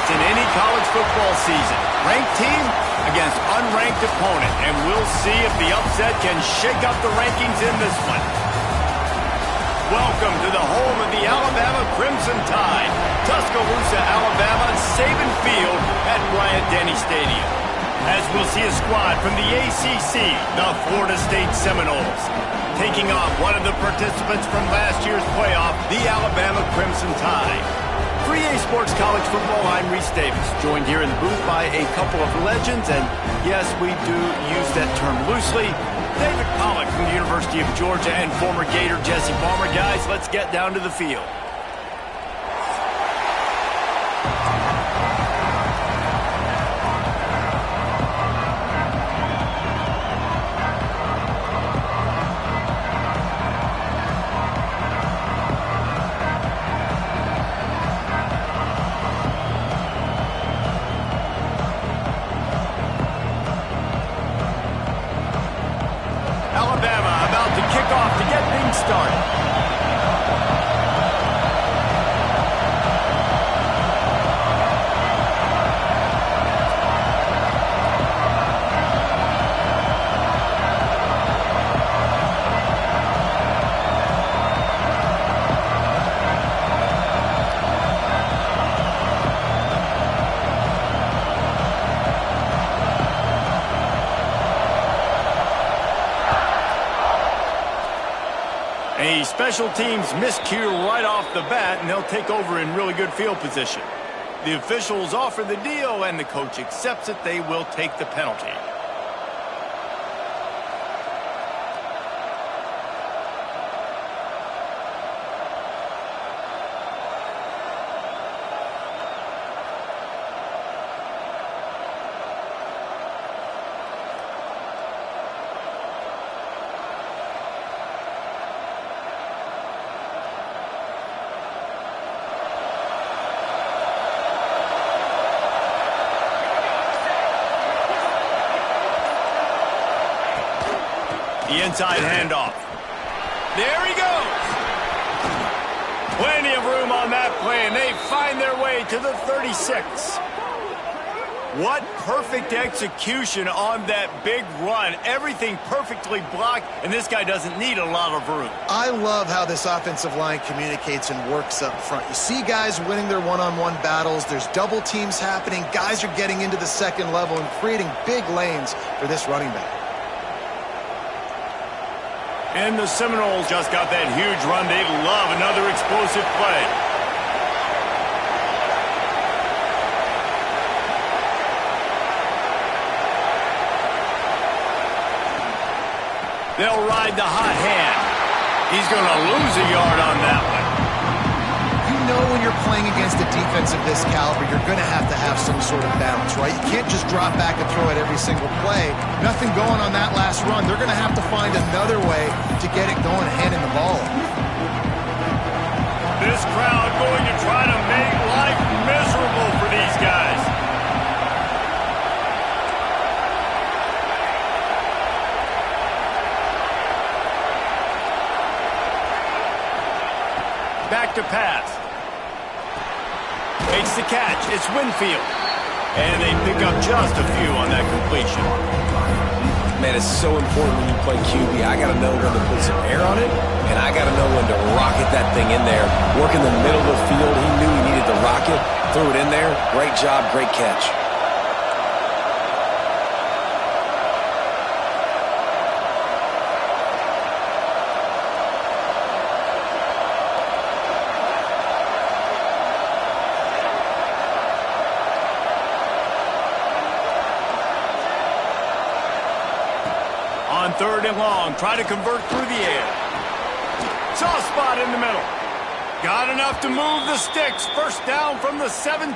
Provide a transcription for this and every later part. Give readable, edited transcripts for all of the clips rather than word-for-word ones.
in any college football season. Ranked team against unranked opponent, and we'll see if the upset can shake up the rankings in this one. Welcome to the home of the Alabama Crimson Tide, Tuscaloosa, Alabama, Saban Field at Bryant-Denny Stadium. As we'll see a squad from the ACC, the Florida State Seminoles, taking on one of the participants from last year's playoff, the Alabama Crimson Tide. For EA Sports College Football, I'm Reese Davis, joined here in the booth by a couple of legends, and yes, we do use that term loosely. David Pollack from the University of Georgia and former Gator Jesse Palmer. Guys, let's get down to the field. Alabama about to kick off to get things started. A special teams miscue right off the bat, and they'll take over in really good field position. The officials offer the deal, and the coach accepts it. They will take the penalty. The inside handoff. There he goes. Plenty of room on that play, and they find their way to the 36. What perfect execution on that big run. Everything perfectly blocked, and this guy doesn't need a lot of room. I love how this offensive line communicates and works up front. You see guys winning their one-on-one battles. There's double teams happening. Guys are getting into the second level and creating big lanes for this running back. And the Seminoles just got that huge run. They love another explosive play. They'll ride the hot hand. He's going to lose a yard on that one. You know when you're playing against a defense of this caliber, you're going to have some sort of balance, right? You can't just drop back and throw it every single play. Nothing going on that last run. They're going to have to find another way to get it going and handing the ball. This crowd going to try to make life miserable for these guys. Back to pass. Makes the catch. It's Winfield. And they pick up just a few on that completion. Man, it's so important when you play QB. I got to know when to put some air on it, and I got to know when to rocket that thing in there. Work in the middle of the field. He knew he needed to rock it. Threw it in there. Great job, great catch. On 3rd and long, try to convert through the air. Soft spot in the middle. Got enough to move the sticks. First down from the 17.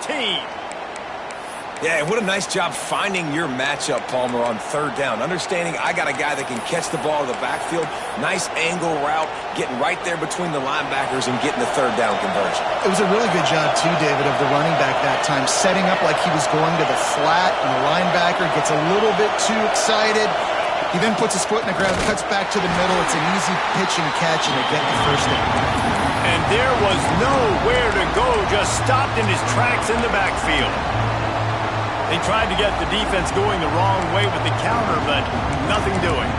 Yeah, what a nice job finding your matchup, Palmer, on 3rd down. Understanding I got a guy that can catch the ball in the backfield. Nice angle route, getting right there between the linebackers and getting the 3rd down conversion. It was a really good job, too, David, of the running back that time, setting up like he was going to the flat, and the linebacker gets a little bit too excited. He then puts his foot in the ground, cuts back to the middle. It's an easy pitch and catch, and they get the first down. And there was nowhere to go, just stopped in his tracks in the backfield. They tried to get the defense going the wrong way with the counter, but nothing doing.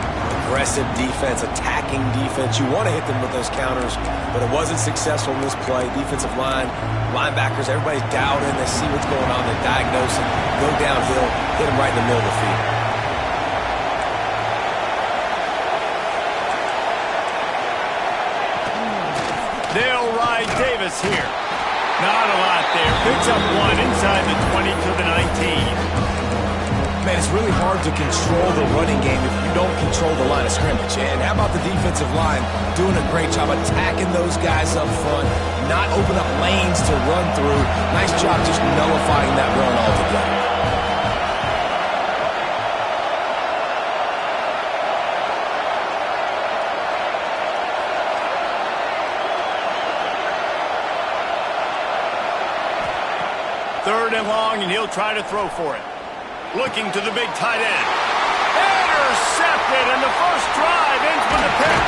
Aggressive defense, attacking defense. You want to hit them with those counters, but it wasn't successful in this play. Defensive line, linebackers, everybody's dialed in. They see what's going on. They diagnose it, go downhill, hit them right in the middle of the field. They'll ride Davis here. Not a lot there. Picks up one inside the 20 to the 19. Man, it's really hard to control the running game if you don't control the line of scrimmage. And how about the defensive line doing a great job attacking those guys up front, not open up lanes to run through. Nice job just nullifying that run altogether. Third and long, and he'll try to throw for it. Looking to the big tight end. Intercepted, and the first drive ends with a pick.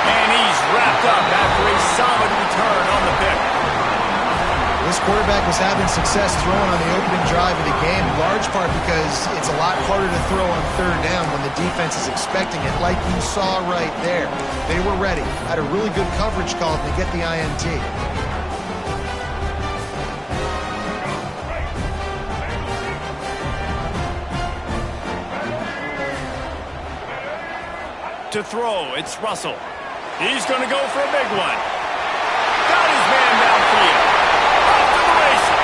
And he's wrapped up after a solid return on the pick. This quarterback was having success throwing on the opening drive of the game, in large part because it's a lot harder to throw on third down when the defense is expecting it, like you saw right there. They were ready, had a really good coverage call to get the INT. To throw, it's Russell. He's going to go for a big one. Got his man downfield. Off to the races.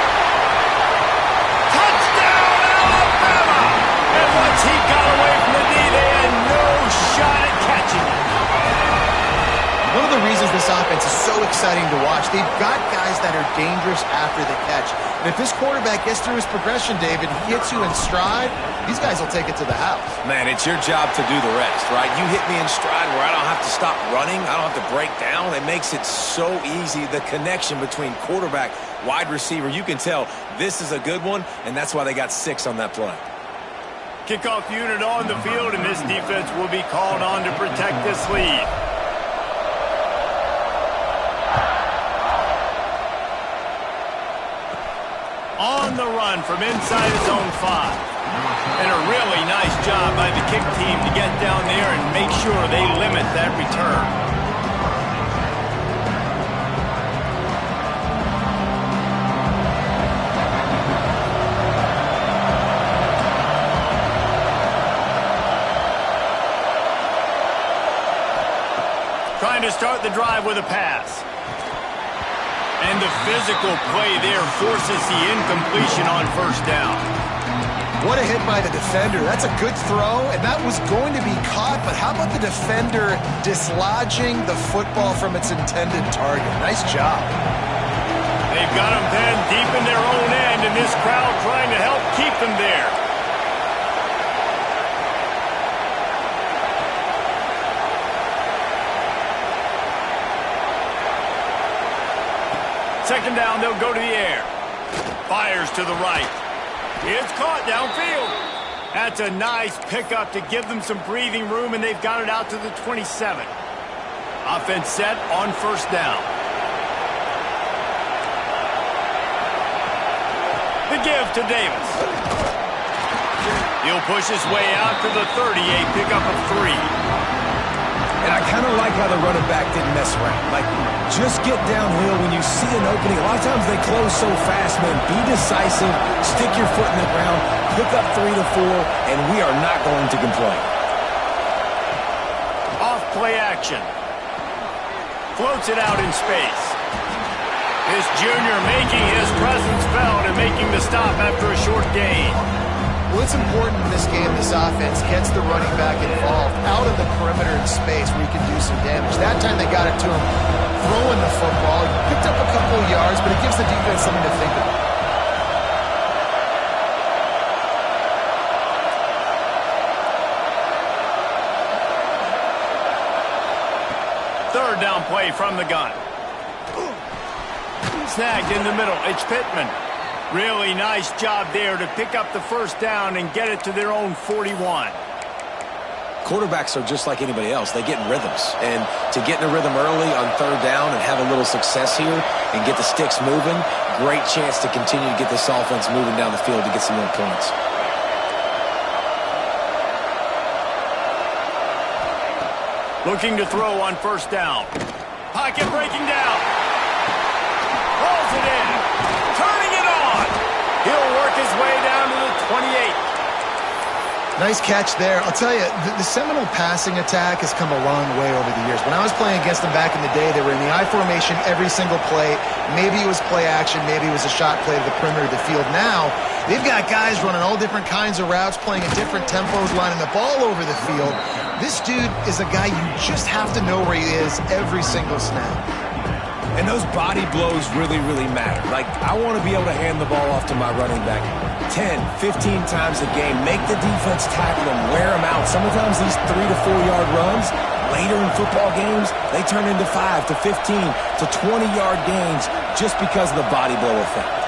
Touchdown, Alabama! And once he got away from the knee, they had no shot at catching it. One of the reasons this offense is so exciting to watch, they've got guys that are dangerous after the catch. And if this quarterback gets through his progression, David, he hits you in stride, these guys will take it to the house. Man, it's your job to do the rest, right? You hit me in stride where I don't have to stop running. I don't have to break down. It makes it so easy. The connection between quarterback, wide receiver, you can tell this is a good one, and that's why they got 6 on that play. Kickoff unit on the field, and this defense will be called on to protect this lead. On the run from inside his own 5. And a really nice job by the kick team to get down there and make sure they limit that return. Trying to start the drive with a pass. And the physical play there forces the incompletion on first down. What a hit by the defender. That's a good throw, and that was going to be caught, but how about the defender dislodging the football from its intended target? Nice job. They've got them pinned deep in their own end, and this crowd trying to help keep them there. Second down, they'll go to the air. Fires to the right. It's caught downfield. That's a nice pickup to give them some breathing room, and they've got it out to the 27. Offense set on first down. The give to Davis. He'll push his way out to the 38, pickup of 3. And I kind of like how the running back didn't mess around. Like, just get downhill when you see an opening. A lot of times they close so fast, man. Be decisive, stick your foot in the ground, pick up 3 to 4, and we are not going to complain. Off play action. Floats it out in space. This junior making his presence felt and making the stop after a short gain. Well, it's important in this game this offense gets the running back involved out of the perimeter in space where he can do some damage. That time they got it to him throwing the football. He picked up a couple of yards, but it gives the defense something to think about. Third down play from the gun. Snagged in the middle. It's Pittman. Really nice job there to pick up the first down and get it to their own 41. quarterbacks are just like anybody else. They get in rhythms. And to get in a rhythm early on third down and have a little success here and get the sticks moving, great chance to continue to get this offense moving down the field to get some more points. Looking to throw on first down. Pocket breaking down. Rolls it in. Turning it on. He'll work his way down to the 28. Nice catch there. I'll tell you, the Seminole passing attack has come a long way over the years. When I was playing against them back in the day, they were in the I formation every single play. Maybe it was play action. Maybe it was a shot play to the perimeter of the field. Now, they've got guys running all different kinds of routes, playing at different tempos, lining the ball over the field. This dude is a guy you just have to know where he is every single snap. And those body blows really, really matter. Like, I want to be able to hand the ball off to my running back 10, 15 times a game. Make the defense tackle them, wear them out. Sometimes these 3 to 4 yard runs, later in football games, they turn into 5 to 15 to 20 yard gains just because of the body blow effect.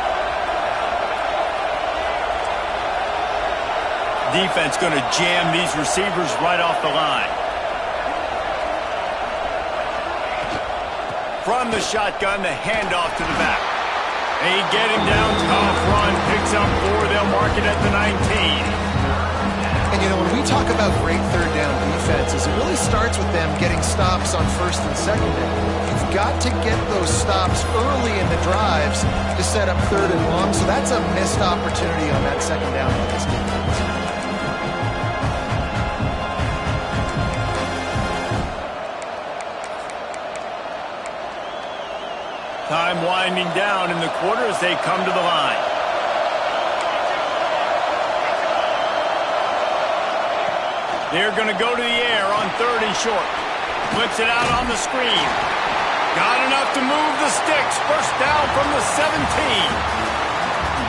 Defense going to jam these receivers right off the line. From the shotgun, the handoff to the back. They get him down, tough run, picks up 4, they'll mark it at the 19. And you know, when we talk about great third down defenses, it really starts with them getting stops on first and second down. You've got to get those stops early in the drives to set up third and long, so that's a missed opportunity on that second down by this defense. Time winding down in the quarter as they come to the line. They're going to go to the air on third and short. Flips it out on the screen. Got enough to move the sticks. First down from the 17.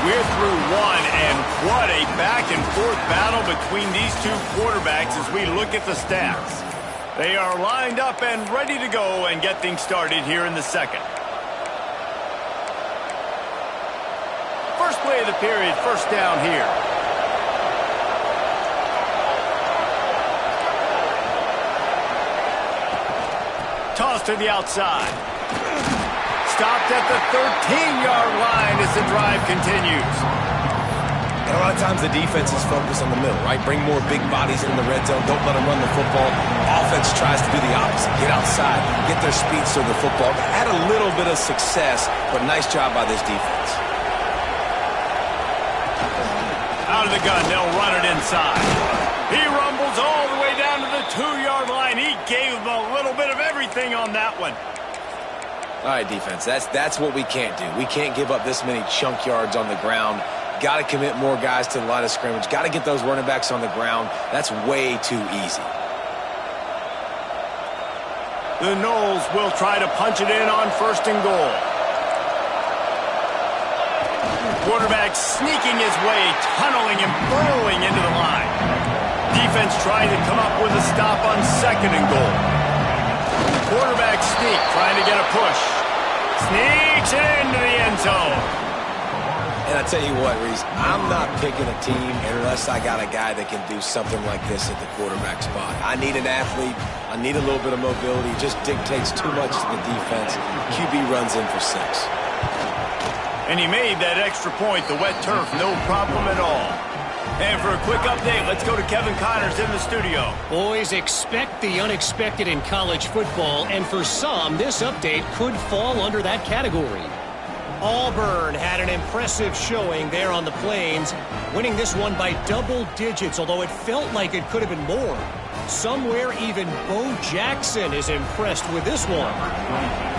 We're through one, and what a back-and-forth battle between these two quarterbacks as we look at the stats. They are lined up and ready to go and get things started here in the second. First play of the period, first down here. Toss to the outside. Stopped at the 13-yard line as the drive continues. And a lot of times the defense is focused on the middle, right? Bring more big bodies into the red zone. Don't let them run the football. Offense tries to do the opposite. Get outside. Get their speed to the football. Had a little bit of success, but nice job by this defense. Out of the gun, they'll run it inside. He rumbles all the way down to the 2-yard line. He gave them a little bit of everything on that one. All right, defense, that's what we can't do. We can't give up this many chunk yards on the ground. Got to commit more guys to the line of scrimmage. Got to get those running backs on the ground. That's way too easy. The Noles will try to punch it in on first and goal. Quarterback sneaking his way, tunneling and burrowing into the line. Defense trying to come up with a stop on second and goal. Quarterback sneak, trying to get a push. Sneaks it into the end zone. And I tell you what, Reese, I'm not picking a team unless I got a guy that can do something like this at the quarterback spot. I need an athlete. I need a little bit of mobility. It just dictates too much to the defense. QB runs in for 6. And he made that extra point, the wet turf, no problem at all. And for a quick update, let's go to Kevin Connors in the studio. Boys, expect the unexpected in college football, and for some, this update could fall under that category. Auburn had an impressive showing there on the Plains, winning this one by double digits, although it felt like it could have been more. Somewhere even Bo Jackson is impressed with this one.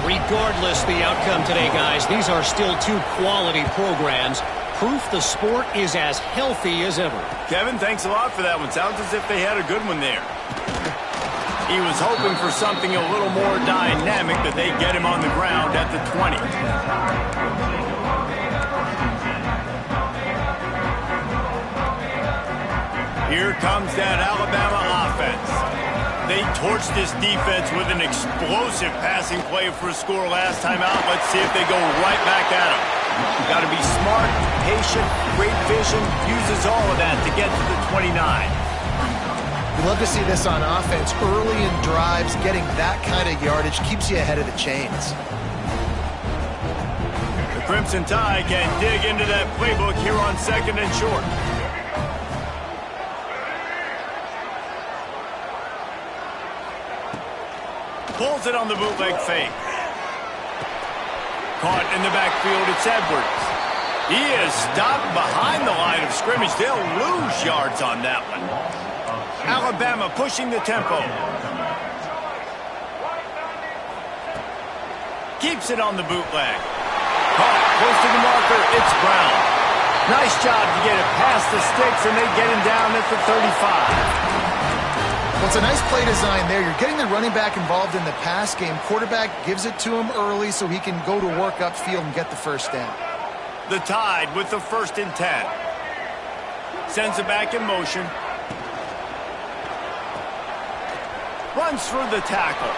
Regardless the outcome today, guys, these are still two quality programs. Proof the sport is as healthy as ever. Kevin, thanks a lot for that one. Sounds as if they had a good one there. He was hoping for something a little more dynamic, that they get him on the ground at the 20. Here comes that Alabama offense. They torched this defense with an explosive passing play for a score last time out. Let's see if they go right back at him. Got to be smart, patient, great vision, uses all of that to get to the 29. You love to see this on offense. Early in drives, getting that kind of yardage keeps you ahead of the chains. The Crimson Tide can dig into that playbook here on 2nd and short. Pulls it on the bootleg fake. Caught in the backfield, it's Edwards. He is stopped behind the line of scrimmage. They'll lose yards on that one. Alabama pushing the tempo. Keeps it on the bootleg. Caught close to the marker, it's Brown. Nice job to get it past the sticks, and they get him down at the 35. Well, it's a nice play design there. You're getting the running back involved in the pass game. Quarterback gives it to him early so he can go to work upfield and get the first down. The Tide with the 1st and 10. Sends it back in motion. Runs through the tackle.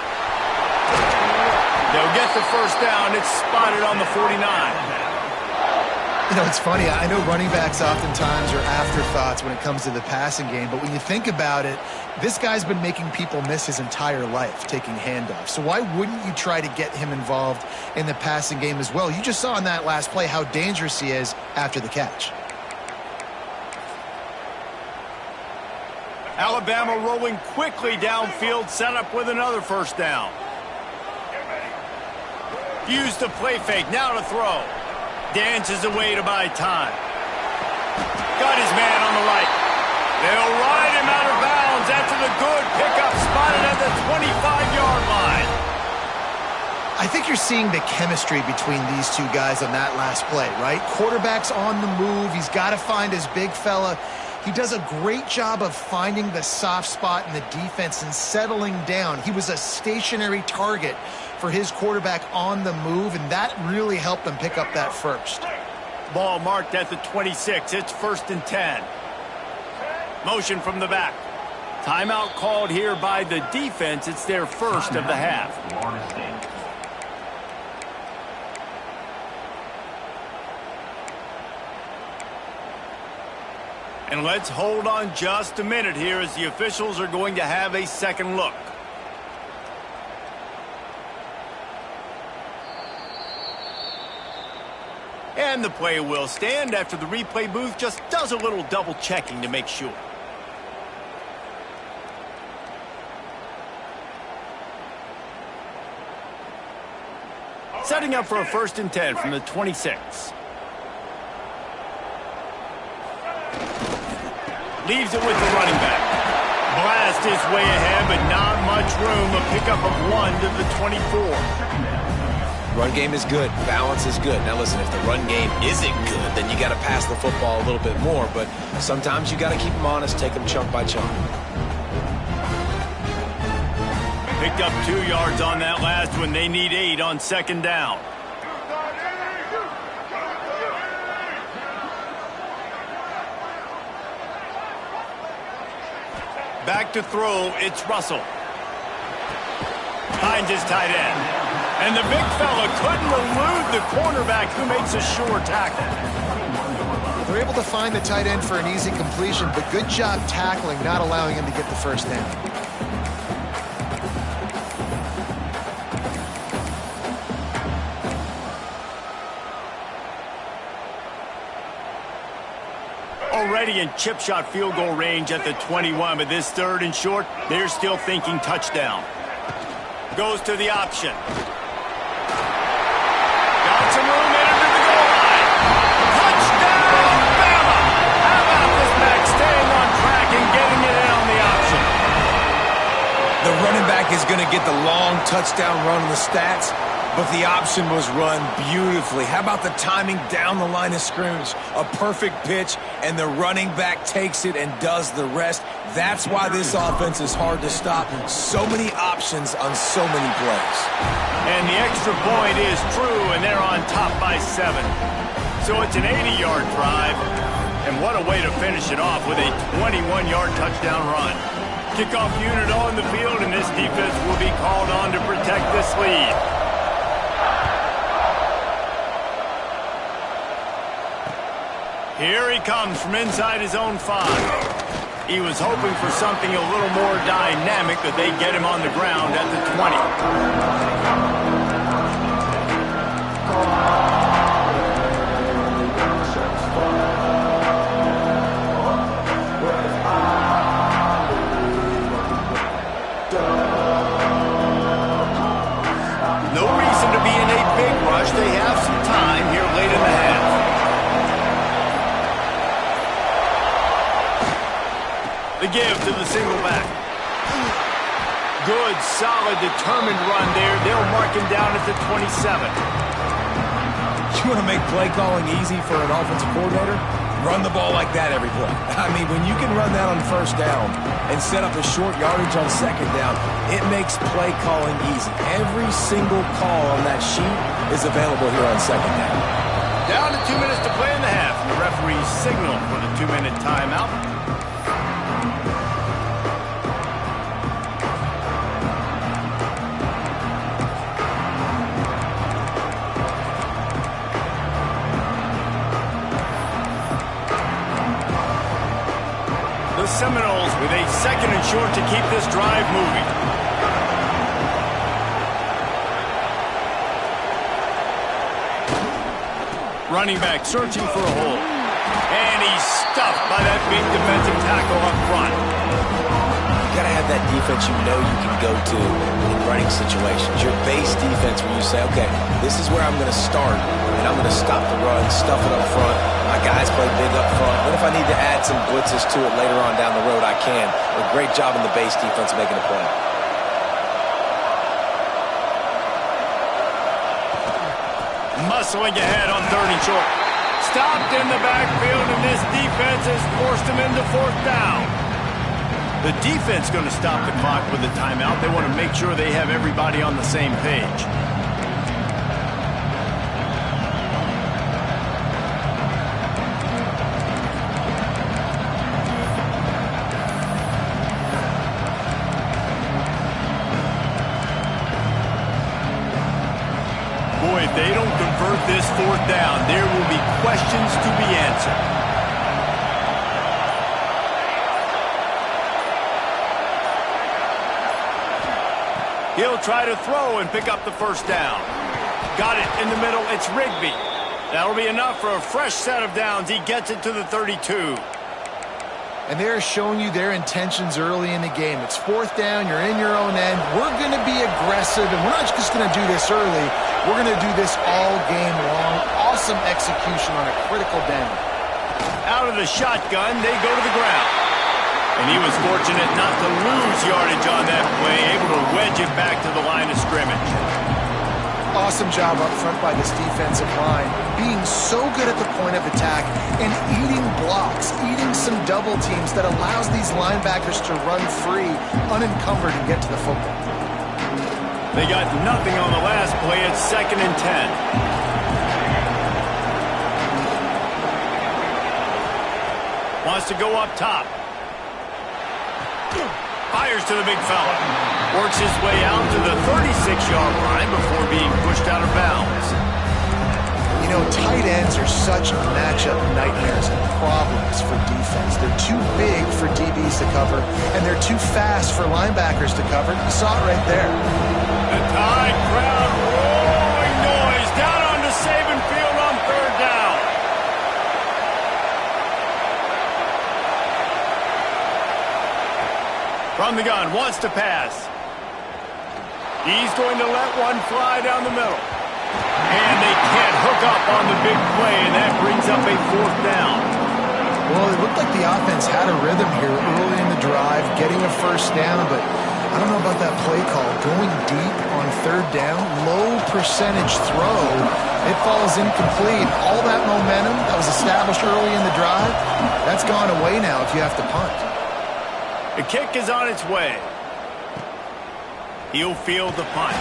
They'll get the first down. It's spotted on the 49. You know, it's funny. I know running backs oftentimes are afterthoughts when it comes to the passing game, but when you think about it, this guy's been making people miss his entire life taking handoffs. So why wouldn't you try to get him involved in the passing game as well? You just saw in that last play how dangerous he is after the catch. Alabama rolling quickly downfield, set up with another first down. Used the play fake, now to throw. Dances away to buy time. Got his man on the right. They'll ride him out of bounds after the good pickup, spotted at the 25-yard line. I think you're seeing the chemistry between these two guys on that last play, right? Quarterback's on the move. He's got to find his big fella. He does a great job of finding the soft spot in the defense and settling down. He was a stationary target for his quarterback on the move, and that really helped them pick up that first. Ball marked at the 26. It's 1st and 10. Motion from the back. Timeout called here by the defense. It's their first of the half. And let's hold on just a minute here as the officials are going to have a second look. And the play will stand after the replay booth just does a little double checking to make sure. Setting up for a 1st and 10 from the 26. Leaves it with the running back. Blast his way ahead, but not much room. A pickup of 1 to the 24. Run game is good. Balance is good. Now listen, if the run game isn't good, then you got to pass the football a little bit more. But sometimes you got to keep them honest, take them chunk by chunk. Picked up 2 yards on that last one. They need 8 on 2nd down. Back to throw, it's Russell. Finds his tight end. And the big fella couldn't elude the cornerback who makes a sure tackle. They're able to find the tight end for an easy completion, but good job tackling, not allowing him to get the first down. Already in chip shot field goal range at the 21, but this 3rd and short, they're still thinking touchdown. Goes to the option. Got some room in under the goal line. Touchdown, Bama! How about this back staying on track and getting it in on the option? The running back is going to get the long touchdown run in the stats, but the option was run beautifully. How about the timing down the line of scrimmage? A perfect pitch, and the running back takes it and does the rest. That's why this offense is hard to stop. So many options on so many plays. And the extra point is true, and they're on top by 7. So it's an 80-yard drive, and what a way to finish it off with a 21-yard touchdown run. Kickoff unit on the field, and this defense will be called on to protect this lead. Here he comes from inside his own 5. He was hoping for something a little more dynamic, but they get him on the ground at the 20. No reason to be in a big rush. They have some time here late in the half. The give to the single back. Good, solid, determined run there. They'll mark him down at the 27. You want to make play calling easy for an offensive coordinator? Run the ball like that every play. I mean, when you can run that on first down and set up a short yardage on second down, it makes play calling easy. Every single call on that sheet is available here on second down. Down to 2 minutes to play in the half. The referee's signal for the 2-minute timeout. Seminoles with a 2nd and short to keep this drive moving. Running back searching for a hole. And he's stuffed by that big defensive tackle up front. You got to have that defense you know you can go to in running situations. Your base defense where you say, okay, this is where I'm going to start, and I'm going to stop the run, stuff it up front. My guys play big up front. What if I need to add some blitzes to it later on down the road? I can. A great job in the base defense making a play. Muscling ahead on 3rd and short. Stopped in the backfield, and this defense has forced him into 4th down. The defense going to stop the clock with a timeout. They want to make sure they have everybody on the same page. Boy, if they don't convert this 4th down, there will be questions to be answered. He'll try to throw and pick up the 1st down. Got it in the middle. It's Rigby. That'll be enough for a fresh set of downs. He gets it to the 32. And they're showing you their intentions early in the game. It's 4th down. You're in your own end. We're going to be aggressive, and we're not just going to do this early. We're going to do this all game long. Awesome execution on a critical down. Out of the shotgun, they go to the ground. And he was fortunate not to lose yardage on that play, able to wedge it back to the line of scrimmage. Awesome job up front by this defensive line, being so good at the point of attack and eating blocks, eating some double teams that allows these linebackers to run free, unencumbered, and get to the football. They got nothing on the last play. It's 2nd and 10. Wants to go up top. Fires to the big fella. Works his way out to the 36-yard line before being pushed out of bounds. You know, tight ends are such matchup nightmares and problems for defense. They're too big for DBs to cover, and they're too fast for linebackers to cover. You saw it right there. The Tide crowd roaring noise down onto Saban Field on 3rd down. From the gun, wants to pass. He's going to let one fly down the middle. And they can't hook up on the big play, and that brings up a 4th down. Well, it looked like the offense had a rhythm here early in the drive, getting a 1st down, but I don't know about that play call. Going deep on 3rd down, low percentage throw, it falls incomplete. All that momentum that was established early in the drive, that's gone away now if you have to punt. The kick is on its way. He'll field the punt.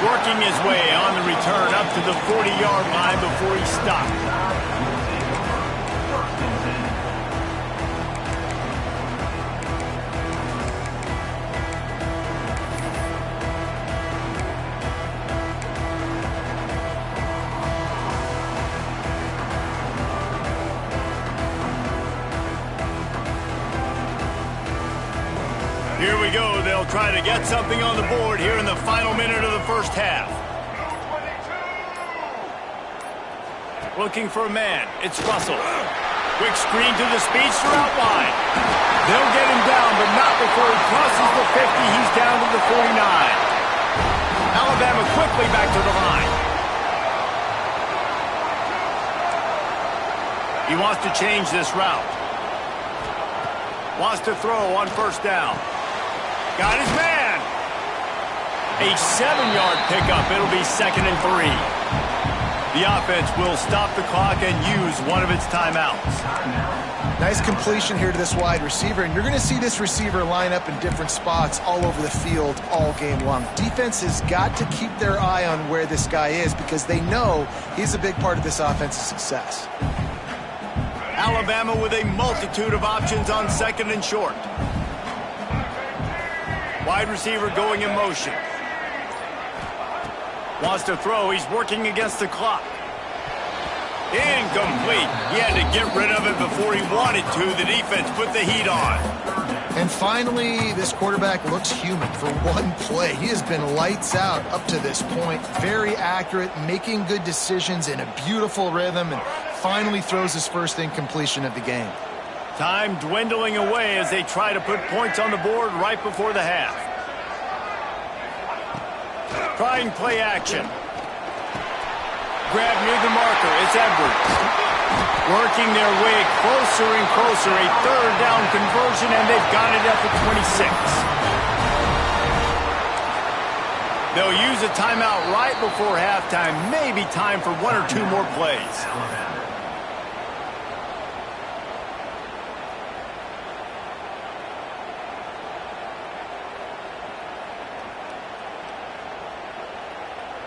Working his way on the return up to the 40-yard line before he stopped. They'll try to get something on the board here in the final minute of the first half. Looking for a man. It's Russell. Quick screen to the speedster out wide. They'll get him down, but not before he crosses the 50. He's down to the 49. Alabama quickly back to the line. He wants to change this route. Wants to throw on first down. Got his man. A 7-yard pickup. It'll be 2nd and 3. The offense will stop the clock and use one of its timeouts. Nice completion here to this wide receiver, and you're going to see this receiver line up in different spots all over the field all game long. Defense has got to keep their eye on where this guy is because they know he's a big part of this offense's success. Alabama with a multitude of options on 2nd and short. Wide receiver going in motion. Wants to throw. He's working against the clock. Incomplete. He had to get rid of it before he wanted to. The defense put the heat on. And finally, this quarterback looks human for one play. He has been lights out up to this point. Very accurate, making good decisions in a beautiful rhythm, and finally throws his first incompletion of the game. Time dwindling away as they try to put points on the board right before the half. Trying play action. Grab near the marker. It's Edwards. Working their way closer and closer. A 3rd down conversion, and they've got it at the 26. They'll use a timeout right before halftime. Maybe time for 1 or 2 more plays.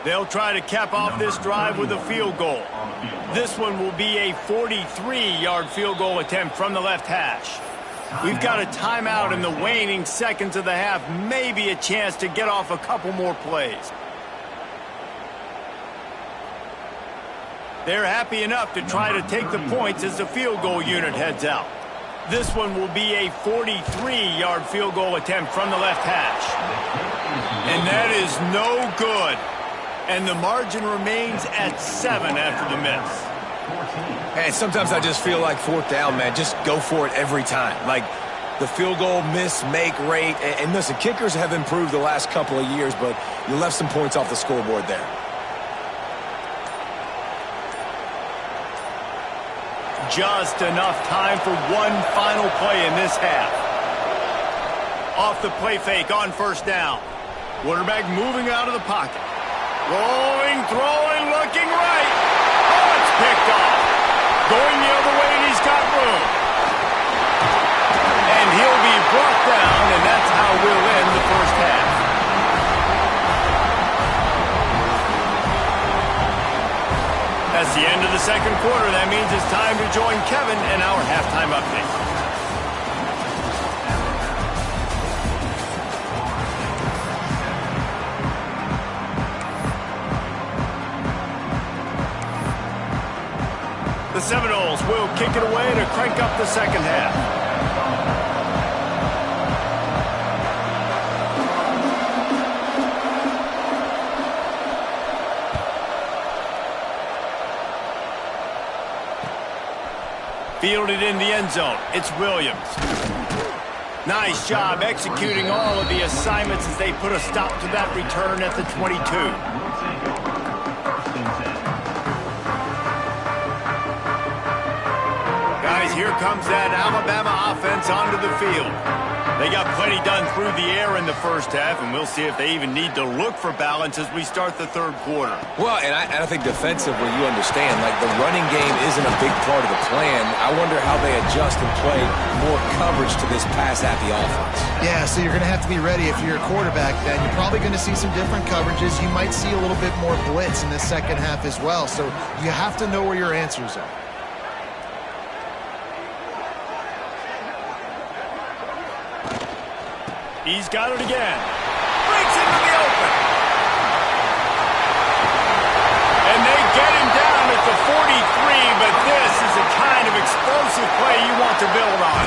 They'll try to cap off this drive with a field goal. This one will be a 43-yard field goal attempt from the left hash. We've got a timeout in the waning seconds of the half. Maybe a chance to get off a couple more plays. They're happy enough to try to take the points as the field goal unit heads out. This one will be a 43-yard field goal attempt from the left hash. And that is no good. And the margin remains at 7 after the miss. Hey, sometimes I just feel like 4th down, man. Just go for it every time. Like the field goal miss-make rate. And listen, kickers have improved the last couple of years, but you left some points off the scoreboard there. Just enough time for one final play in this half. Off the play fake on first down. Quarterback moving out of the pocket. Rolling, throwing, looking right. Oh, it's picked off. Going the other way, and he's got room. And he'll be brought down, and that's how we'll end the first half. That's the end of the second quarter. That means it's time to join Kevin in our halftime update. The Seminoles will kick it away to crank up the second half. Fielded in the end zone. It's Williams. Nice job executing all of the assignments as they put a stop to that return at the 22. Here comes that Alabama offense onto the field. They got plenty done through the air in the first half, and we'll see if they even need to look for balance as we start the third quarter. Well, and I think defensively, you understand, like the running game isn't a big part of the plan. I wonder how they adjust and play more coverage to this pass-happy offense. Yeah, so you're going to have to be ready if you're a quarterback then. You're probably going to see some different coverages. You might see a little bit more blitz in the second half as well, so you have to know where your answers are. He's got it again. Breaks into the open. And they get him down at the 43, but this is the kind of explosive play you want to build on.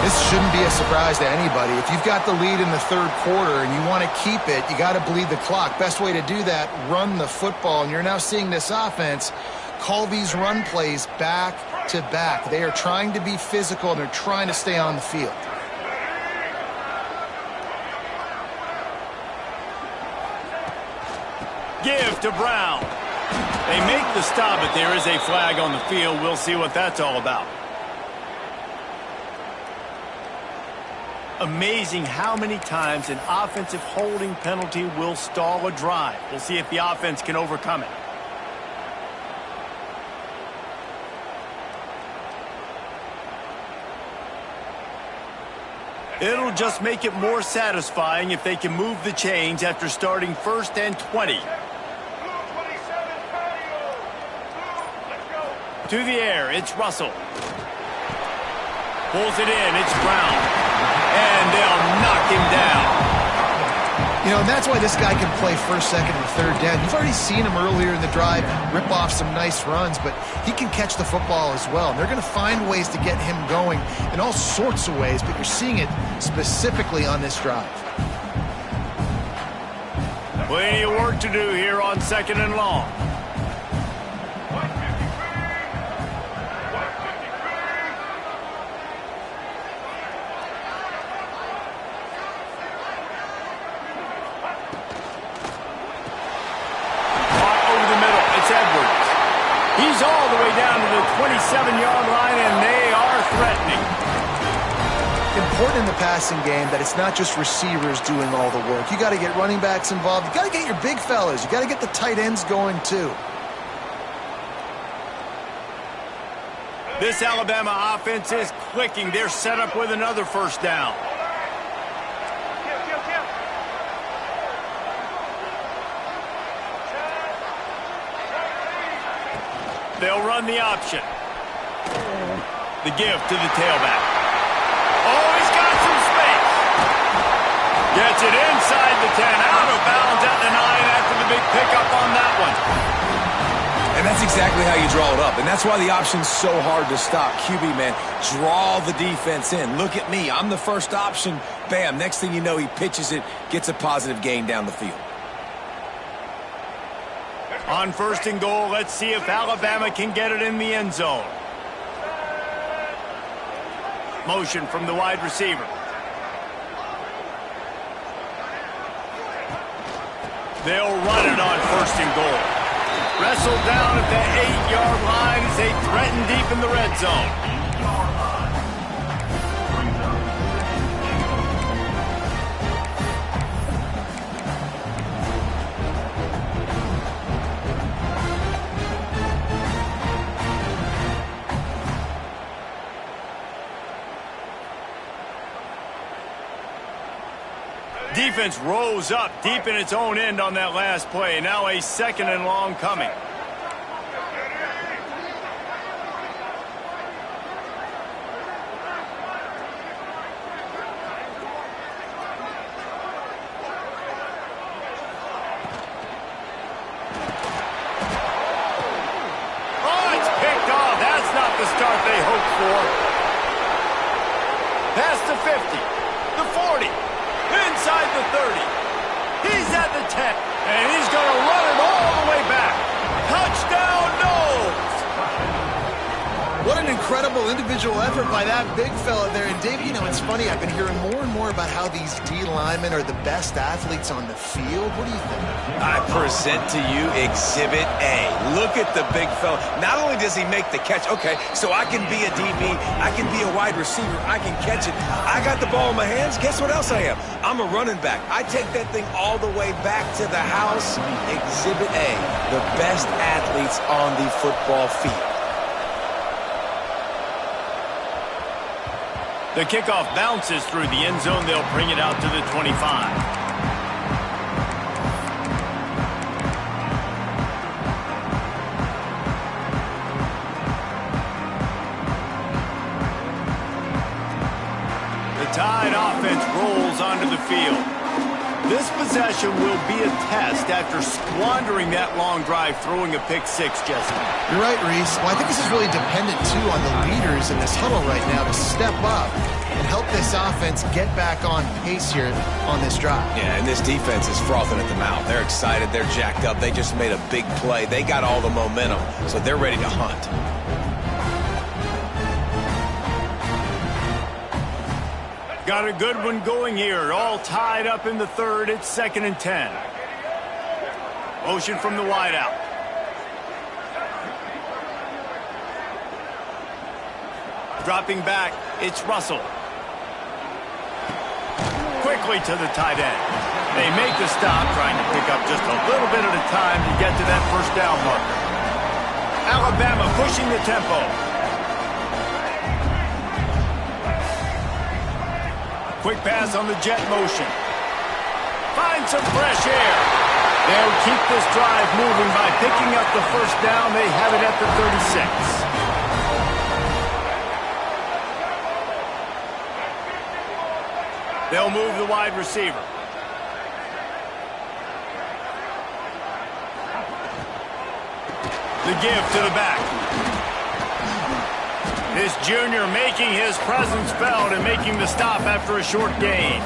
This shouldn't be a surprise to anybody. If you've got the lead in the third quarter and you want to keep it, you got to bleed the clock. Best way to do that, run the football. And you're now seeing this offense call these run plays back to back. They are trying to be physical, and they're trying to stay on the field. Give to Brown. They make the stop, but there is a flag on the field. We'll see what that's all about. Amazing how many times an offensive holding penalty will stall a drive. We'll see if the offense can overcome it. It'll just make it more satisfying if they can move the chains after starting 1st and 20. To the air, it's Russell. Pulls it in, it's Brown. And they'll knock him down. You know, and that's why this guy can play first, second, and third down. You've already seen him earlier in the drive rip off some nice runs, but he can catch the football as well. And they're going to find ways to get him going in all sorts of ways, but you're seeing it specifically on this drive. Plenty of work to do here on 2nd and long. He's all the way down to the 27-yard line, and they are threatening. Important in the passing game that it's not just receivers doing all the work. You got to get running backs involved. You got to get your big fellas. You got to get the tight ends going too. This Alabama offense is clicking. They're set up with another first down. They'll run the option. The give to the tailback. Oh, he's got some space. Gets it inside the 10, out of bounds at the 9 after the big pickup on that one. And that's exactly how you draw it up. And that's why the option's so hard to stop. QB, man, draw the defense in. Look at me. I'm the first option. Bam. Next thing you know, he pitches it, gets a positive gain down the field. On 1st and goal, let's see if Alabama can get it in the end zone. Motion from the wide receiver. They'll run it on 1st and goal. Wrestled down at the 8-yard line as they threaten deep in the red zone. Defense rose up deep in its own end on that last play. Now a 2nd and long coming. Oh, it's picked off. That's not the start they hoped for. Past the 50, the 40. Inside the 30. He's at the 10. And he's going to run it all the way back. Touchdown, Knowles! What an incredible individual effort by that big fella there. And, Dave, you know, it's funny. I've been hearing more and more about how these D linemen are the best athletes on the field. What do you think? I present to you Exhibit A. Look at the big fella. Not only does he make the catch, okay, so I can be a DB, I can be a wide receiver, I can catch it. I got the ball in my hands. Guess what else I am? I'm a running back. I take that thing all the way back to the house. Exhibit A, the best athletes on the football field. The kickoff bounces through the end zone. They'll bring it out to the 25. The Tide offense rolls onto the field. This possession will be a test after squandering that long drive, throwing a pick six, Jesse. You're right, Reese. Well, I think this is really dependent, too, on the leaders in this huddle right now to step up and help this offense get back on pace here on this drive. Yeah, and this defense is frothing at the mouth. They're excited. They're jacked up. They just made a big play. They got all the momentum, so they're ready to hunt. Got a good one going here. All tied up in the third. It's 2nd and 10. Motion from the wideout. Dropping back, it's Russell. Quickly to the tight end. They make the stop, trying to pick up just a little bit at a time to get to that first down marker. Alabama pushing the tempo. Quick pass on the jet motion. Find some fresh air. They'll keep this drive moving by picking up the first down. They have it at the 36. They'll move the wide receiver. The give to the back. This junior making his presence felt and making the stop after a short gain.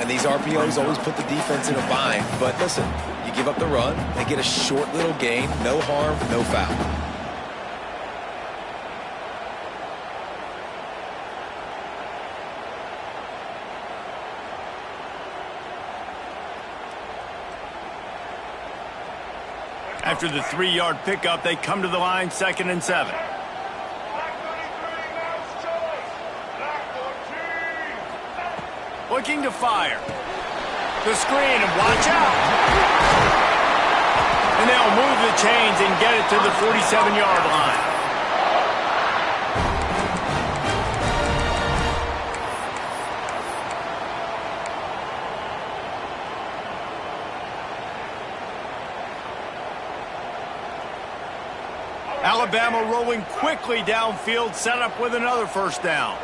And these RPOs always put the defense in a bind. But listen, you give up the run, they get a short little gain, no harm, no foul. After the 3-yard pickup, they come to the line, 2nd and 7. Looking to fire. The screen, and watch out. And they'll move the chains and get it to the 47-yard line. Alabama rolling quickly downfield, set up with another first down.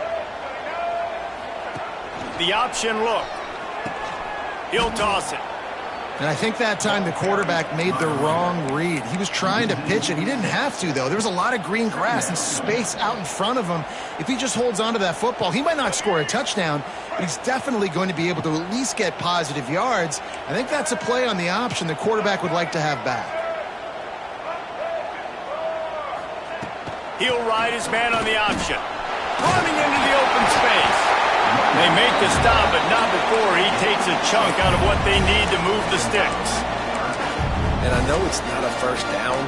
The option look. He'll toss it. And I think that time the quarterback made the wrong read. He was trying to pitch it. He didn't have to, though. There was a lot of green grass and space out in front of him. If he just holds on to that football, he might not score a touchdown, but he's definitely going to be able to at least get positive yards. I think that's a play on the option the quarterback would like to have back. He'll ride his man on the option. Running into the open space. They make the stop, but not before he takes a chunk out of what they need to move the sticks. And I know it's not a first down,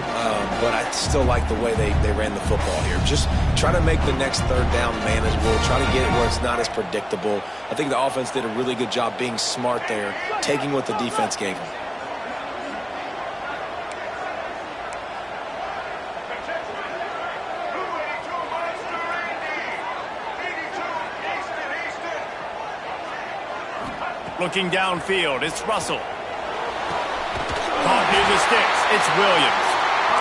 but I still like the way they ran the football here. Just try to make the next third down manageable. Try to get it where it's not as predictable. I think the offense did a really good job being smart there, taking what the defense gave them. Looking downfield, it's Russell. Caught near the sticks, it's Williams.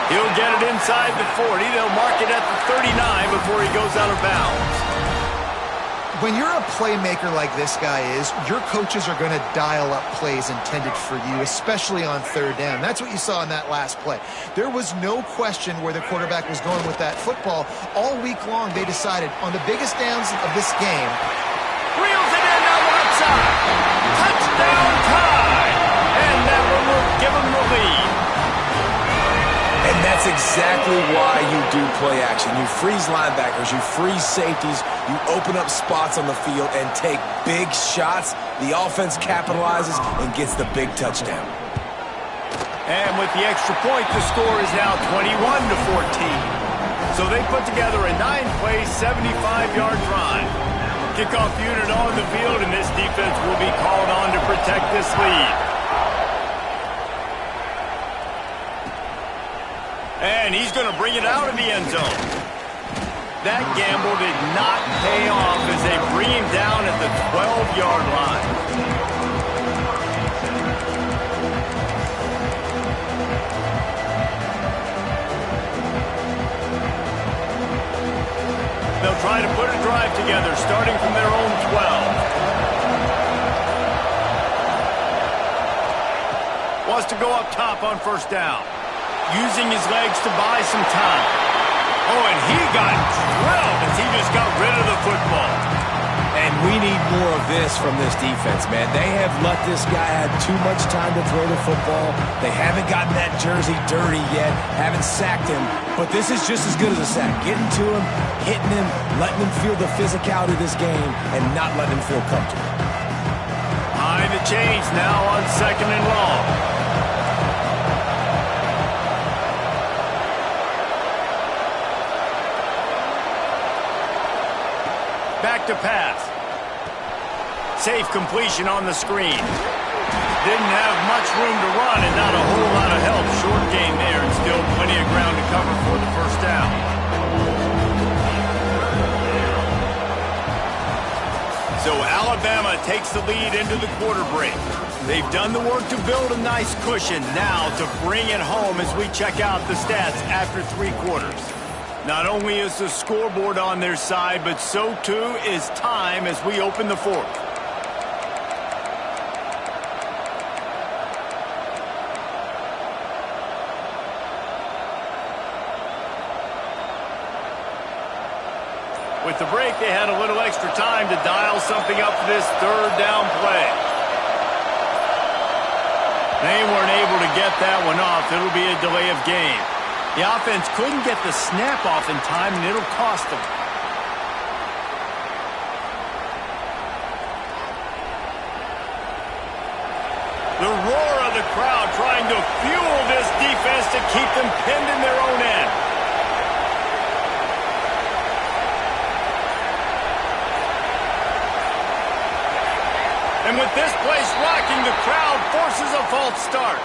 He'll get it inside the 40. They'll mark it at the 39 before he goes out of bounds. When you're a playmaker like this guy is, your coaches are going to dial up plays intended for you, especially on third down. That's what you saw in that last play. There was no question where the quarterback was going with that football. All week long, they decided on the biggest downs of this game. Reels it in on the left side. Touchdown time. And that one will give them the lead. And that's exactly why you do play action. You freeze linebackers, you freeze safeties, you open up spots on the field and take big shots. The offense capitalizes and gets the big touchdown. And with the extra point, the score is now 21-14. So they put together a 9-play, 75-yard drive. Kickoff unit on the field, and this defense will be called on to protect this lead. And he's going to bring it out of the end zone. That gamble did not pay off as they bring him down at the 12-yard line. They'll try to put a drive together, starting from their own 12. Wants to go up top on first down. Using his legs to buy some time. Oh, and he got drilled as he just got rid of the football. And we need more of this from this defense, man. They have let this guy have too much time to throw the football. They haven't gotten that jersey dirty yet, haven't sacked him. But this is just as good as a sack. Getting to him, hitting him, letting him feel the physicality of this game, and not letting him feel comfortable. Behind the chains now on 2nd and long. Back to pass. Safe completion on the screen. Didn't have much room to run and not a whole lot of help. Short game there and still plenty of ground to cover for the first down. So Alabama takes the lead into the quarter break. They've done the work to build a nice cushion. Now to bring it home as we check out the stats after 3 quarters. Not only is the scoreboard on their side, but so too is time as we open the 4th. With the break, they had a little extra time to dial something up for this 3rd down play. They weren't able to get that one off. It'll be a delay of game. The offense couldn't get the snap off in time, and it'll cost them. The roar of the crowd trying to fuel this defense to keep them pinned in their own end. And with this place rocking, the crowd forces a false start.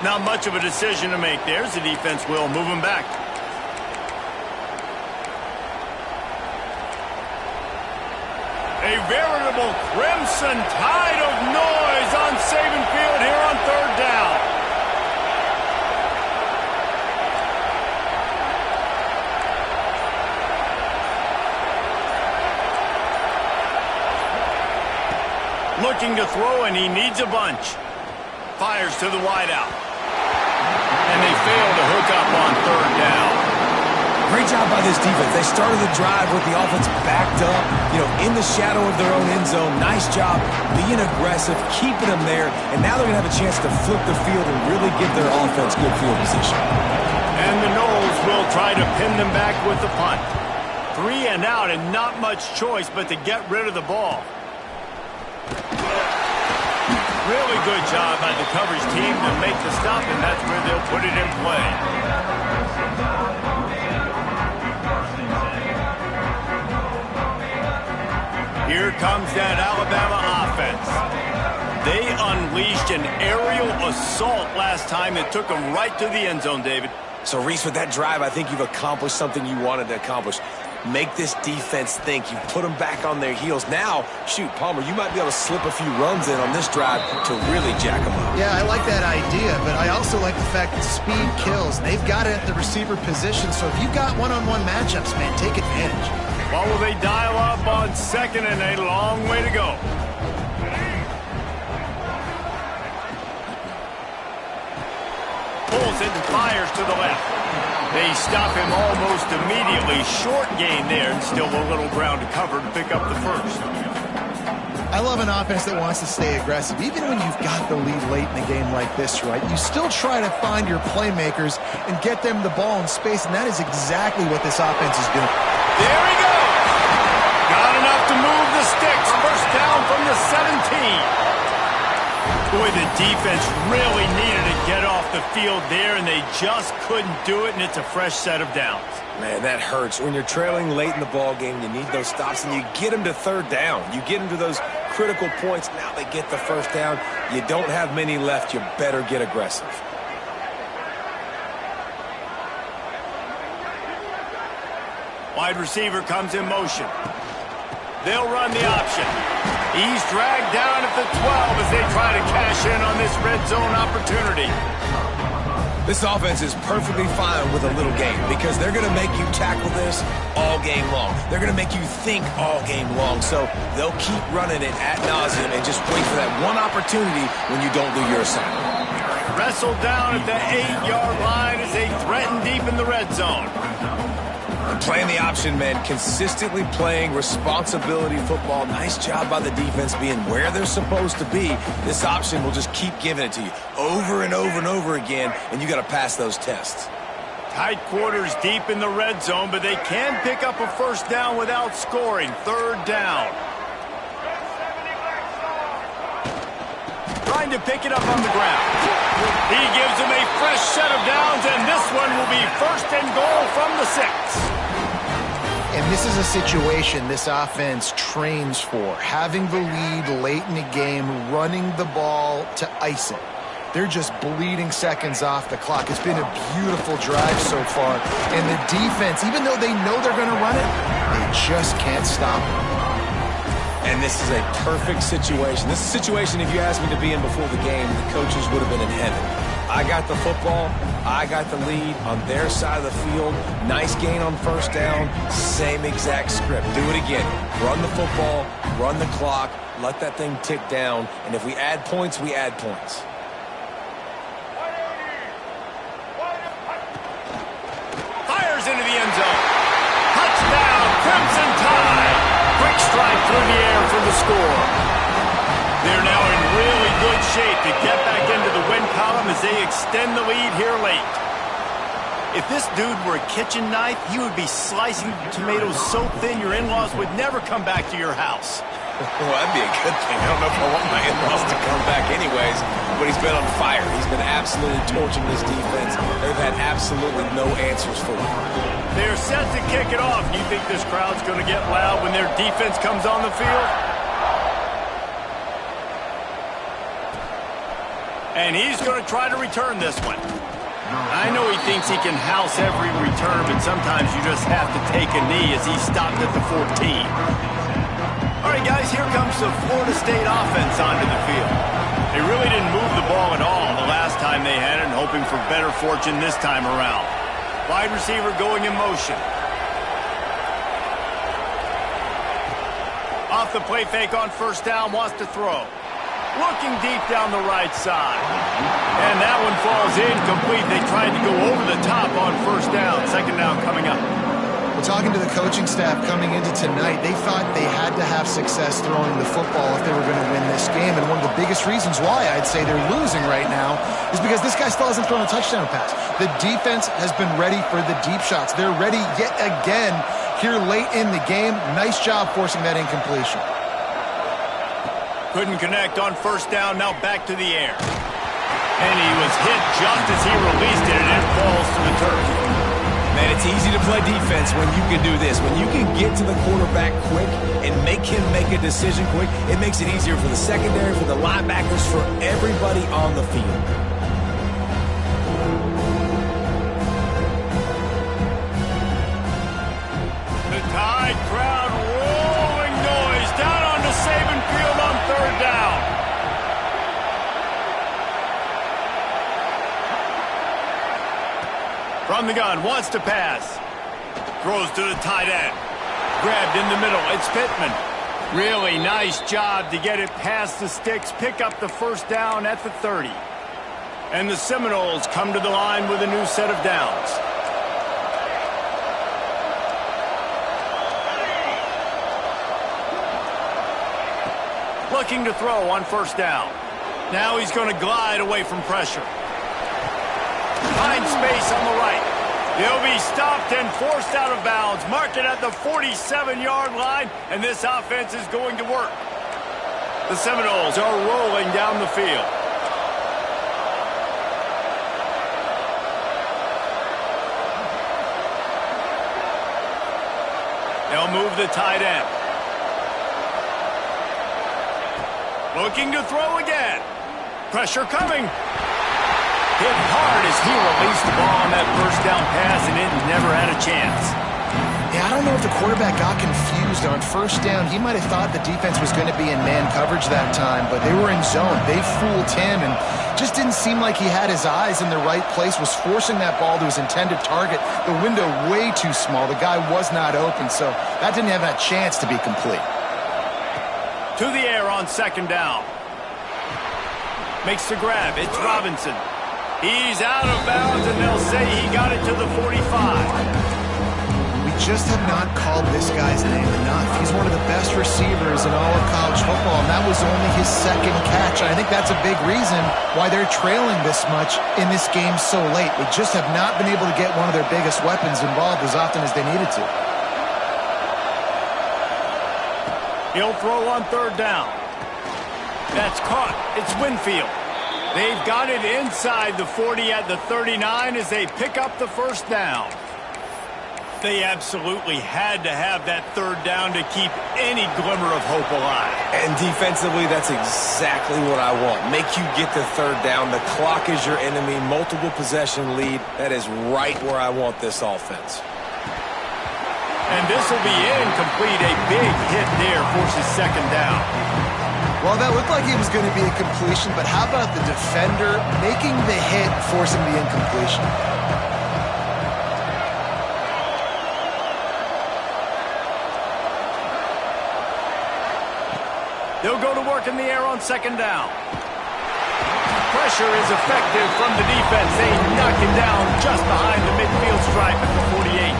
Not much of a decision to make there. The defense will move him back. A veritable crimson tide of noise on Saban Field here on 3rd down. Looking to throw, and he needs a bunch. Fires to the wideout. And they fail to hook up on 3rd down. Great job by this defense. They started the drive with the offense backed up, in the shadow of their own end zone. Nice job being aggressive, keeping them there, and now they're going to have a chance to flip the field and really give their offense good field position. And the Noles will try to pin them back with the punt. 3 and out, and not much choice but to get rid of the ball. Really good job by the coverage team to make the stop, and that's where they'll put it in play. Here comes that Alabama offense. They unleashed an aerial assault last time that took them right to the end zone, David. So, Reese, with that drive, I think you've accomplished something you wanted to accomplish. Make this defense think. You put them back on their heels. Now, shoot, Palmer, you might be able to slip a few runs in on this drive to really jack them up. Yeah, I like that idea, but I also like the fact that speed kills. They've got it at the receiver position, so if you've got one-on-one matchups, man, take advantage. What will they dial up on 2nd and a long way to go? Pulls it and fires to the left. They stop him almost immediately. Short gain there, and still a little ground to cover to pick up the 1st. I love an offense that wants to stay aggressive. Even when you've got the lead late in a game like this, right, you still try to find your playmakers and get them the ball in space, and that is exactly what this offense is doing. There he goes. Got enough to move the sticks. 1st down from the 17. Boy, the defense really needed to get off the field there, and they just couldn't do it, and it's a fresh set of downs. Man, that hurts. When you're trailing late in the ball game, you need those stops, and you get them to 3rd down. You get them to those critical points. Now they get the 1st down. You don't have many left. You better get aggressive. Wide receiver comes in motion. They'll run the option. He's dragged down at the 12 as they try to cash in on this red zone opportunity. This offense is perfectly fine with a little game because they're going to make you tackle this all game long. They're going to make you think all game long. So they'll keep running it ad nauseum and just wait for that one opportunity when you don't do your assignment. Wrestled down at the 8-yard line as they threaten deep in the red zone. Playing the option, man. Consistently playing responsibility football. Nice job by the defense being where they're supposed to be. This option will just keep giving it to you over and over and over again, and you got to pass those tests. Tight quarters deep in the red zone, but they can pick up a first down without scoring. Third down. Trying to pick it up on the ground. He gives them a fresh set of downs, and this one will be first and goal from the 6. And this is a situation this offense trains for. Having the lead late in the game, running the ball to ice it. They're just bleeding seconds off the clock. It's been a beautiful drive so far. And the defense, even though they know they're going to run it, they just can't stop it. And this is a perfect situation. This is a situation, if you asked me to be in before the game, the coaches would have been in heaven. I got the football. I got the lead on their side of the field. Nice gain on first down. Same exact script. Do it again. Run the football, run the clock, let that thing tick down. And if we add points, we add points. Fires into the end zone. Touchdown, Crimson Tide. Quick strike through the air for the score. They're now in really good shape to get back into the win column as they extend the lead here late. If this dude were a kitchen knife, he would be slicing tomatoes so thin your in-laws would never come back to your house. Well, that'd be a good thing. I don't know if I want my in-laws to come back anyways, but he's been on fire. He's been absolutely torching this defense. They've had absolutely no answers for him. They're set to kick it off. You think this crowd's going to get loud when their defense comes on the field? And he's going to try to return this one. I know he thinks he can house every return, but sometimes you just have to take a knee as he stopped at the 14. All right, guys, here comes the Florida State offense onto the field. They really didn't move the ball at all the last time they had it, and hoping for better fortune this time around. Wide receiver going in motion. Off the play fake on first down, wants to throw. Looking deep down the right side. And that one falls incomplete. They tried to go over the top on first down. Second down coming up. Well, talking to the coaching staff coming into tonight, they thought they had to have success throwing the football if they were going to win this game. And one of the biggest reasons why I'd say they're losing right now is because this guy still hasn't thrown a touchdown pass. The defense has been ready for the deep shots. They're ready yet again here late in the game. Nice job forcing that incompletion. Couldn't connect on first down, now back to the air. And he was hit just as he released it, and it falls to the turf. Man, it's easy to play defense when you can do this. When you can get to the quarterback quick and make him make a decision quick, it makes it easier for the secondary, for the linebackers, for everybody on the field. The Tide crowd rolling noise down onto Saban Field on third down. From the gun, wants to pass. Throws to the tight end. Grabbed in the middle, it's Pittman. Really nice job to get it past the sticks, pick up the first down at the 30. And the Seminoles come to the line with a new set of downs. Looking to throw on first down. Now he's going to glide away from pressure. Find space on the right. He'll be stopped and forced out of bounds. Mark it at the 47-yard line, and this offense is going to work. The Seminoles are rolling down the field. They'll move the tight end. Looking to throw again. Pressure coming. Hit hard as he released the ball on that first down pass, and it never had a chance. Yeah, I don't know if the quarterback got confused on first down. He might have thought the defense was going to be in man coverage that time, but they were in zone. They fooled him and just didn't seem like he had his eyes in the right place, was forcing that ball to his intended target. The window way too small. The guy was not open, so that didn't have a chance to be complete. To the air on second down. Makes the grab. It's Robinson. He's out of bounds, and they'll say he got it to the 45. We just have not called this guy's name enough. He's one of the best receivers in all of college football, and that was only his second catch. I think that's a big reason why they're trailing this much in this game so late. They just have not been able to get one of their biggest weapons involved as often as they needed to. He'll throw on third down. That's caught. It's Winfield. They've got it inside the 40 at the 39 as they pick up the first down. They absolutely had to have that third down to keep any glimmer of hope alive. And defensively, that's exactly what I want. Make you get the third down. The clock is your enemy. Multiple possession lead. That is right where I want this offense. And this will be incomplete. A big hit there forces second down. Well, that looked like it was going to be a completion, but how about the defender making the hit, forcing the incompletion? They'll go to work in the air on second down. Pressure is effective from the defense. They knock it down just behind the midfield stripe at the 48.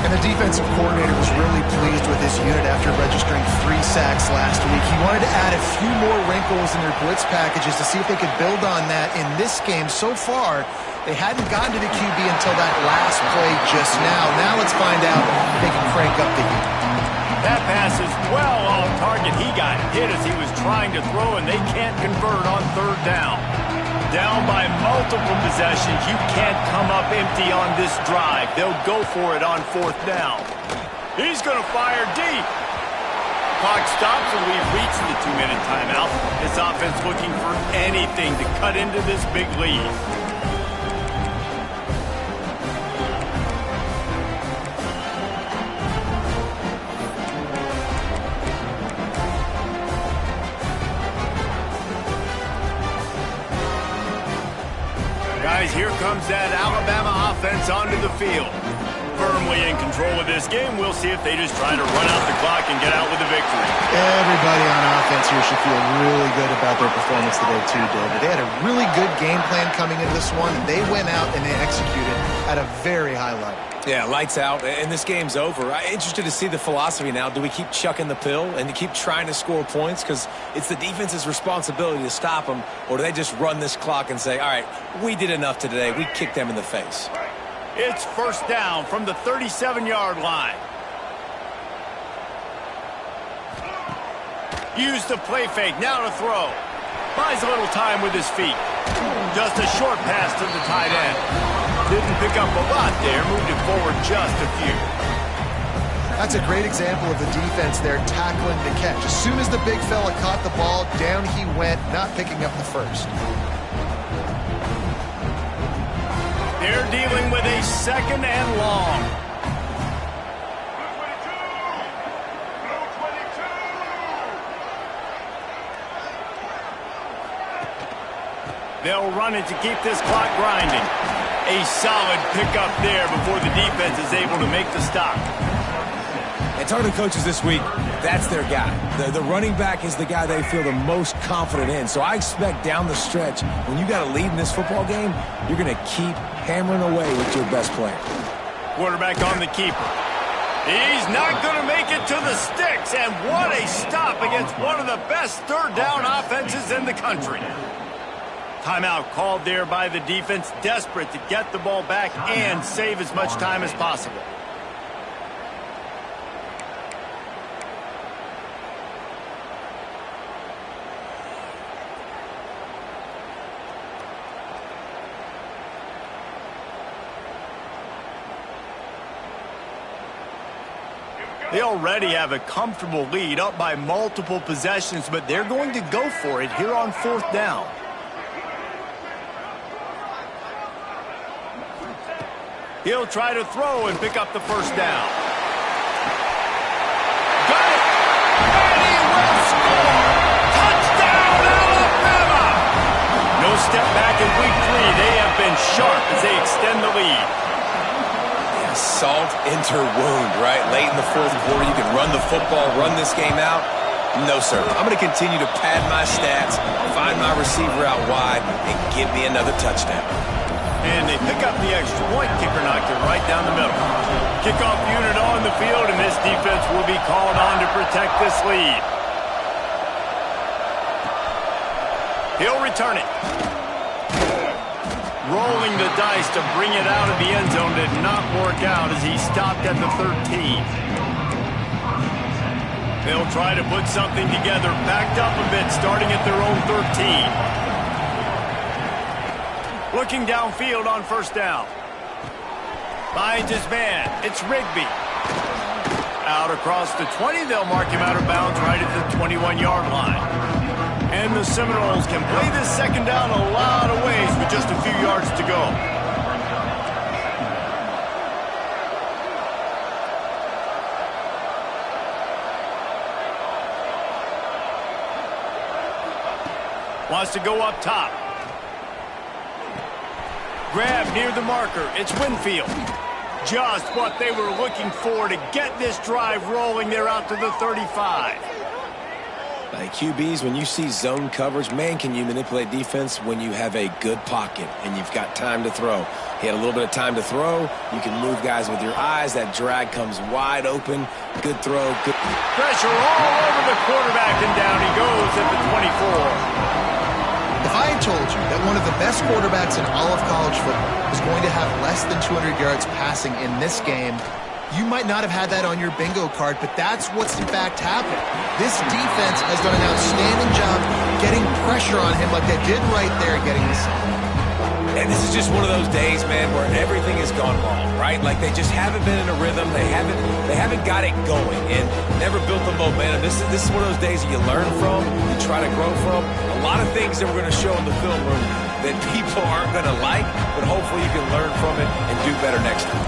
And the defensive coordinator was really pleased with his unit after registering 3 sacks last week. He wanted to add a few more wrinkles in their blitz packages to see if they could build on that in this game. So far, they hadn't gotten to the QB until that last play just now. Now let's find out if they can crank up the heat. That pass is well off target. He got hit as he was trying to throw, and they can't convert on third down. Down by multiple possessions. You can't come up empty on this drive. They'll go for it on fourth down. He's going to fire deep. Clock stops, and we've reached the 2-minute timeout. This offense looking for anything to cut into this big lead. Guys, here comes that Alabama offense onto the field. Firmly in control of this game. We'll see if they just try to run out the clock and get out with a victory. Everybody on offense here should feel really good about their performance today too, David. They had a really good game plan coming into this one. They went out and they executed at a very high level. Yeah, lights out, and this game's over. I'm interested to see the philosophy now. Do we keep chucking the pill and to keep trying to score points? Because it's the defense's responsibility to stop them, or do they just run this clock and say, all right, we did enough today. We kicked them in the face. It's first down from the 37-yard line. Use the play fake, now to throw. Buys a little time with his feet. Just a short pass to the tight end. Didn't pick up a lot there, moved it forward just a few. That's a great example of the defense there tackling the catch. As soon as the big fella caught the ball, down he went, not picking up the first. They're dealing with a second and long. They'll run it to keep this clock grinding. A solid pickup there before the defense is able to make the stop. And talking to coaches this week, that's their guy. The running back is the guy they feel the most confident in. So I expect down the stretch, when you got a lead in this football game, you're going to keep hammering away with your best player. Quarterback on the keeper. He's not going to make it to the sticks. And what a stop against one of the best third down offenses in the country. Timeout called there by the defense, desperate to get the ball back and save as much time as possible. They already have a comfortable lead, up by multiple possessions, but they're going to go for it here on fourth down. He'll try to throw and pick up the first down. Got it! And he will score! Touchdown, Alabama! No step back in week 3. They have been sharp as they extend the lead. Yeah, salt into wound, right? Late in the fourth quarter, you can run the football, run this game out. No, sir. I'm going to continue to pad my stats, find my receiver out wide, and give me another touchdown. And they pick up the extra point. Kicker knocked it right down the middle. Kickoff unit on the field, and this defense will be called on to protect this lead. He'll return it. Rolling the dice to bring it out of the end zone did not work out as he stopped at the 13. They'll try to put something together, backed up a bit, starting at their own 13. Looking downfield on first down. Finds his man. It's Rigby. Out across the 20. They'll mark him out of bounds right at the 21-yard line. And the Seminoles can play this second down a lot of ways with just a few yards to go. Wants to go up top. Grab near the marker. It's Winfield. Just what they were looking for to get this drive rolling. They're out to the 35. Like QBs, when you see zone coverage, man, can you manipulate defense when you have a good pocket and you've got time to throw. He had a little bit of time to throw. You can move guys with your eyes. That drag comes wide open. Good throw. Good. Pressure all over the quarterback, and down he goes at the 24. If I had told you that one of the best quarterbacks in all of college football was going to have less than 200 yards passing in this game, you might not have had that on your bingo card, but that's what's in fact happened. This defense has done an outstanding job getting pressure on him like they did right there, getting the sack. And this is just one of those days, man, where everything has gone wrong, right? Like they just haven't been in a rhythm. They haven't got it going and never built the momentum. This is one of those days that you learn from, you try to grow from. A lot of things that we're going to show in the film room that people aren't going to like, but hopefully you can learn from it and do better next time.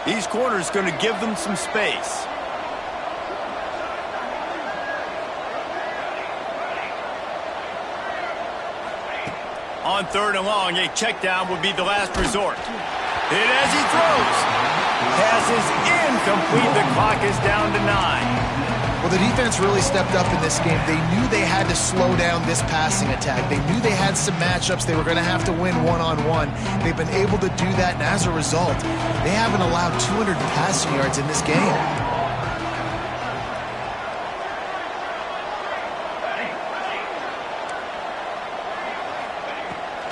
These corners going to give them some space. On third and long, a check down would be the last resort. Hit as he throws. Pass is incomplete. The clock is down to 9. Well, the defense really stepped up in this game. They knew they had to slow down this passing attack. They knew they had some matchups they were going to have to win one-on-one. They've been able to do that, and as a result, they haven't allowed 200 passing yards in this game.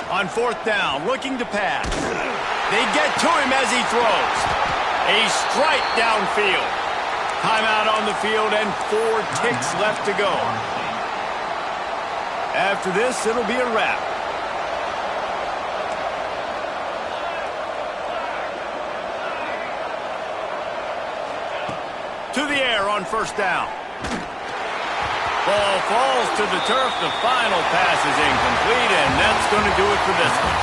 On fourth down, looking to pass. They get to him as he throws. A strike downfield. Timeout on the field and 4 ticks left to go. After this, it'll be a wrap. To the air on first down. Ball falls to the turf. The final pass is incomplete, and that's going to do it for this one.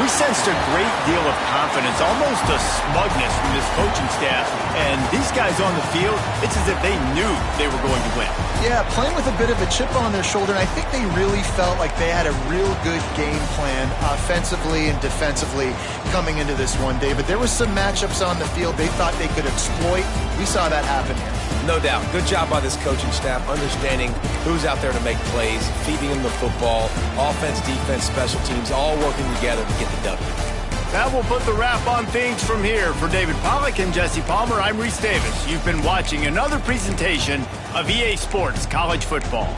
We sensed a great deal of confidence, almost a smugness from this coaching staff. And these guys on the field, it's as if they knew they were going to win. Yeah, playing with a bit of a chip on their shoulder, and I think they really felt like they had a real good game plan offensively and defensively coming into this one, David. There was some matchups on the field they thought they could exploit. We saw that happen here. No doubt. Good job by this coaching staff, understanding who's out there to make plays, feeding them the football, offense, defense, special teams, all working together to get the W. That will put the wrap on things from here. For David Pollack and Jesse Palmer, I'm Reese Davis. You've been watching another presentation of EA Sports College Football.